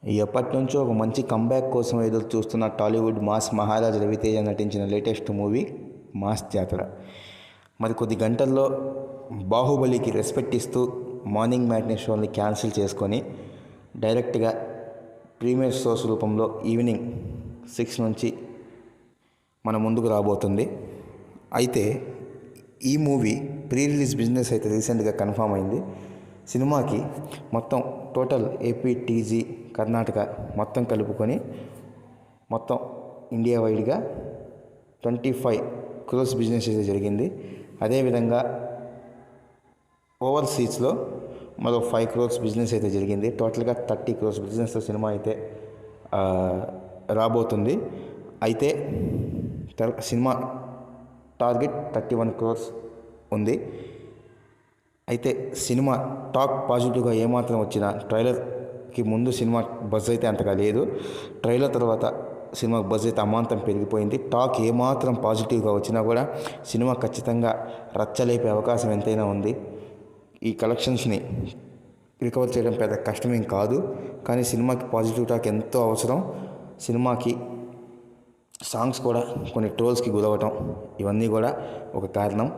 ఎప్పటి నుంచో ఒక మంచి కంబ్యాక్ కోసం ఎదురు చూస్తున్న టాలీవుడ్ మాస్ మహారాజ్ రవితేజ నటించిన లేటెస్ట్ మూవీ మాస్ జాతర. మరి కొద్ది గంటల్లో బాహుబలికి రెస్పెక్ట్ ఇస్తూ మార్నింగ్ మ్యాట్నీ షోని క్యాన్సిల్ చేసుకొని డైరెక్ట్గా ప్రీమియర్ షోస్ రూపంలో ఈవినింగ్ 6 నుంచి మన ముందుకు రాబోతుంది. అయితే ఈ మూవీ ప్రీ రిలీజ్ బిజినెస్ అయితే రీసెంట్గా కన్ఫామ్ అయింది. సినిమాకి మొత్తం టోటల్ ఏపీ, టీజీ, కర్ణాటక మొత్తం కలుపుకొని మొత్తం ఇండియా వైడ్గా 25 crores బిజినెస్ అయితే జరిగింది. అదేవిధంగా ఓవర్సీస్లో మరో 5 crores బిజినెస్ అయితే జరిగింది. టోటల్గా 30 crores బిజినెస్ సినిమా అయితే రాబోతుంది. అయితే సినిమా టార్గెట్ 31 crores ఉంది. అయితే సినిమా టాక్ పాజిటివ్గా ఏమాత్రం వచ్చినా ట్రైలర్కి ముందు సినిమా బజ్ అయితే అంతగా లేదు. ట్రైలర్ తర్వాత సినిమా బజ్ అయితే అమాంతం పెరిగిపోయింది. టాక్ ఏమాత్రం పాజిటివ్గా వచ్చినా కూడా సినిమా ఖచ్చితంగా రచ్చలేపే అవకాశం ఎంతైనా ఉంది. ఈ కలెక్షన్స్ని రికవర్ చేయడం పెద్ద కష్టమేం కాదు, కానీ సినిమాకి పాజిటివ్ టాక్ ఎంతో అవసరం. సినిమాకి సాంగ్స్ కూడా కొన్ని ట్రోల్స్కి గురవటం ఇవన్నీ కూడా ఒక కారణం.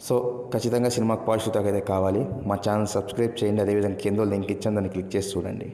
సో ఖచ్చితంగా సినిమాకి పాజిటివ్ టాక్ అయితే కావాలి. మా ఛానల్ సబ్స్క్రైబ్ చేయండి. అదేవిధంగా కింద లింక్ ఇచ్చాను, దాన్ని క్లిక్ చేసి చూడండి.